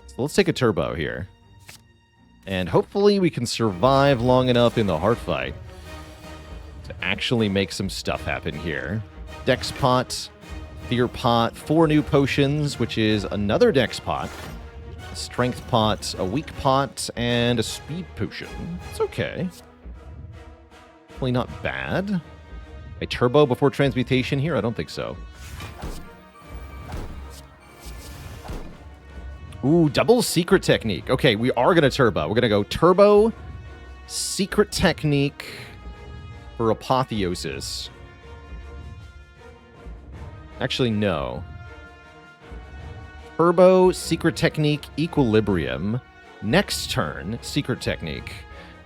So let's take a turbo here. And hopefully we can survive long enough in the heart fight to actually make some stuff happen here. Dex pot, Fear pot, 4 new potions, which is another Dex pot. A strength pot, a weak pot, and a speed potion. It's okay. Definitely not bad. A turbo before transmutation here? I don't think so. Ooh, double secret technique. Okay, we are going to turbo. We're going to go turbo, secret technique for apotheosis. Actually, no. Turbo, secret technique, equilibrium. Next turn, secret technique.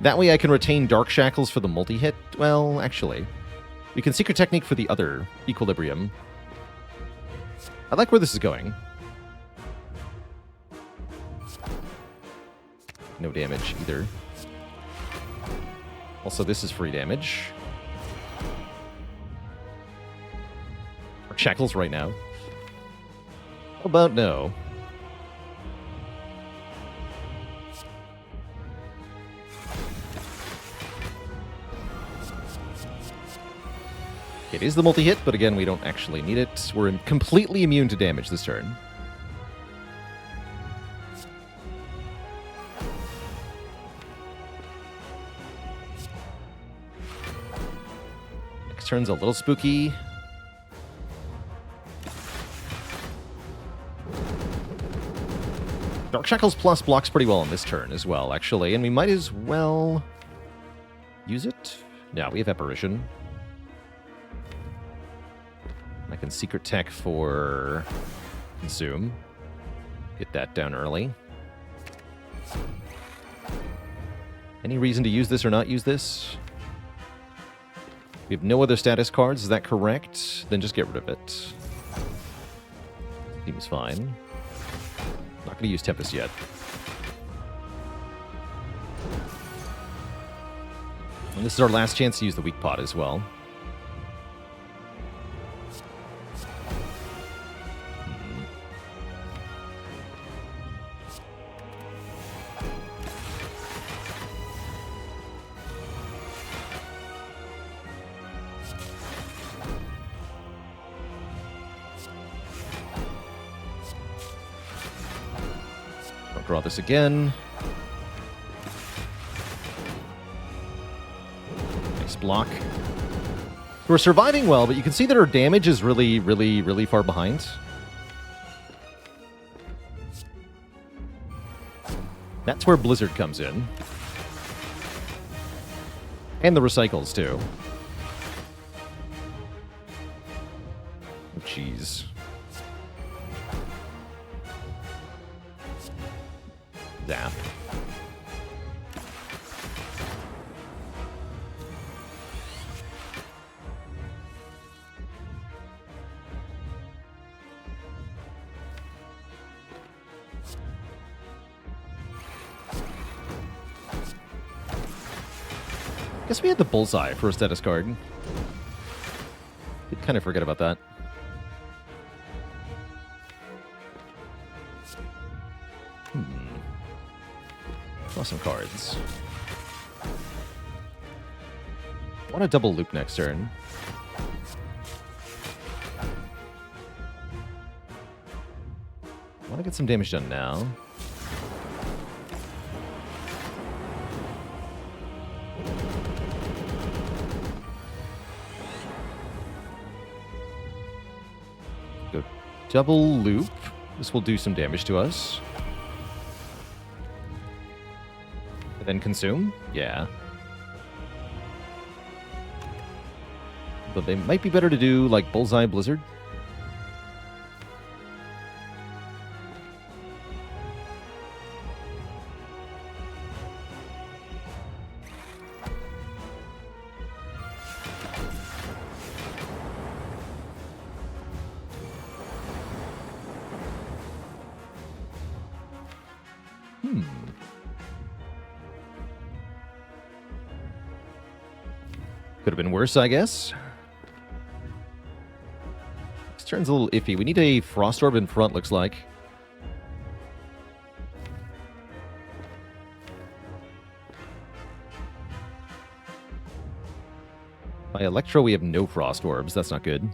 That way I can retain Dark Shackles for the multi-hit. Well, actually, we can secret technique for the other equilibrium. I like where this is going. No damage either. Also, this is free damage. Dark Shackles right now. How about no? It is the multi-hit, but again, we don't actually need it. We're completely immune to damage this turn. Next turn's a little spooky. Dark Shackles Plus blocks pretty well on this turn as well, actually, and we might as well use it. No, we have Apparition. I can Secret Tech for Consume. Get that down early. Any reason to use this or not use this? We have no other status cards, is that correct? Then just get rid of it. Seems fine. Not going to use Tempest yet. And this is our last chance to use the weak pot as well. Draw this again. Nice block. We're surviving well, but you can see that our damage is really, really, really far behind. That's where Blizzard comes in. And the recycles, too. Oh, jeez. Zap. Guess we had the bullseye for a status card. Did kind of forget about that. Draw some cards. Want a double loop next turn. Want to get some damage done now. Go double loop. This will do some damage to us. And then consume? Yeah. But they might be better to do, like, Bullseye Blizzard. Could have been worse, I guess. This turn's a little iffy. We need a Frost Orb in front, looks like. By Electro, we have no Frost Orbs. That's not good.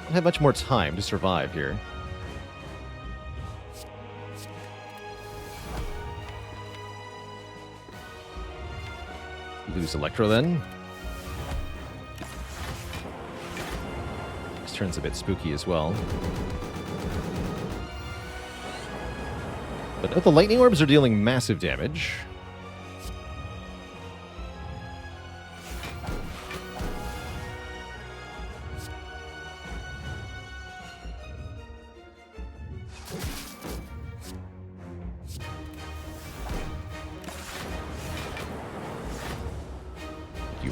Don't have much more time to survive here. Lose Electro then. This turn's a bit spooky as well. But note the Lightning Orbs are dealing massive damage.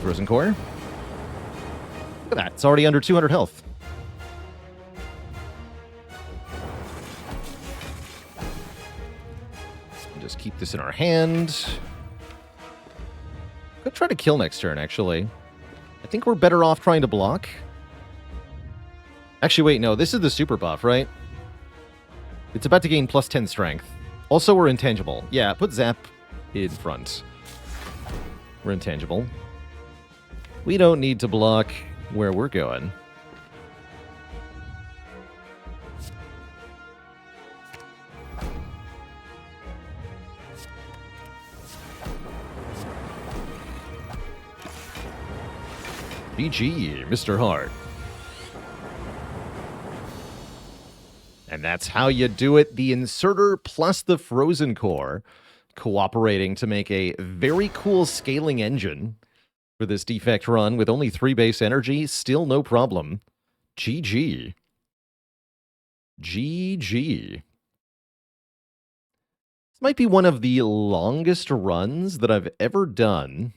Frozen Core. Look at that. It's already under 200 health. Just keep this in our hand. Could try to kill next turn, actually. I think we're better off trying to block. Actually, wait, no. This is the super buff, right? It's about to gain plus 10 strength. Also, we're intangible. Yeah, put Zap in front. We're intangible. We don't need to block where we're going. GG, Mr. Hart. And that's how you do it. The Inserter plus the Frozen Core cooperating to make a very cool scaling engine for this defect run with only 3 base energy. Still no problem. GG. GG. This might be one of the longest runs that I've ever done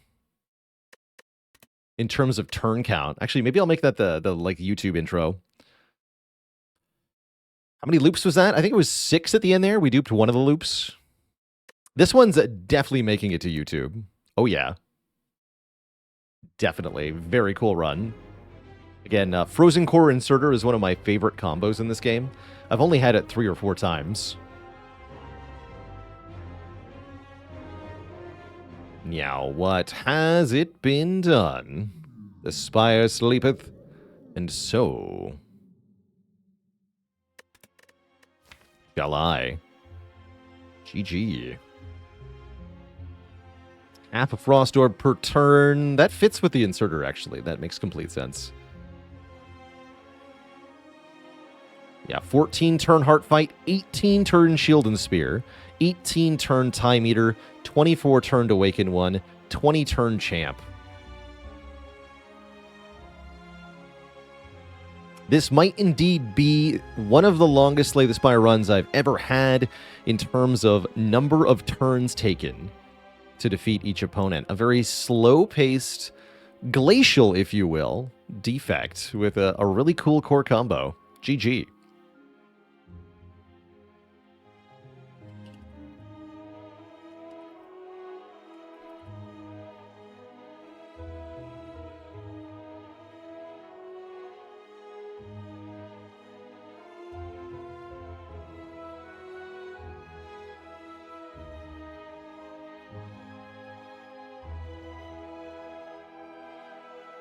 in terms of turn count. Actually, maybe I'll make that the like YouTube intro. How many loops was that? I think it was 6 at the end there. We duped one of the loops. This one's definitely making it to YouTube. Oh, yeah. Definitely. Very cool run. Again, Frozen Core Inserter is one of my favorite combos in this game. I've only had it 3 or 4 times. Now, what has it been done? The spire sleepeth, and so shall I. GG. Half a Frost Orb per turn. That fits with the Inserter, actually. That makes complete sense. Yeah, 14 turn Heart Fight, 18 turn Shield and Spear, 18 turn Time Eater, 24 turn Awaken 1, 20 turn Champ. This might indeed be one of the longest Slay the Spire runs I've ever had in terms of number of turns taken to defeat each opponent. A very slow-paced, glacial, if you will, defect with a really cool core combo. GG.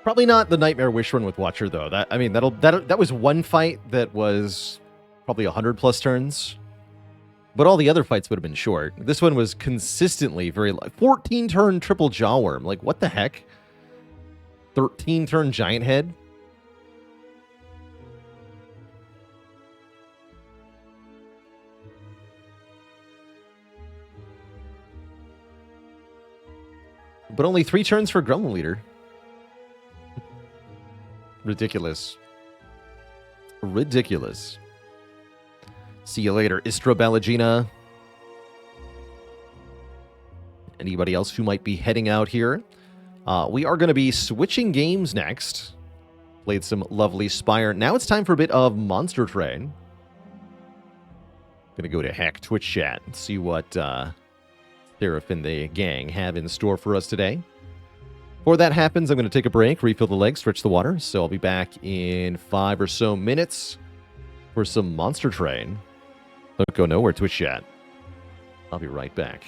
Probably not the Nightmare Wish run with Watcher, though. That was one fight that was probably 100+ turns. But all the other fights would have been short. This one was consistently very... 14-turn Triple Jawworm. Like, what the heck? 13-turn Giant Head? But only 3 turns for Gremlin Leader. Ridiculous. Ridiculous. See you later, Istra Balagina. Anybody else who might be heading out here? We are going to be switching games next. Played some lovely Spire. Now it's time for a bit of Monster Train. Going to go to Hack Twitch chat and see what Seraph and the gang have in store for us today. Before that happens, I'm going to take a break, refill the legs, stretch the water. So I'll be back in 5 or so minutes for some Monster Train. Don't go nowhere, Twitch chat. I'll be right back.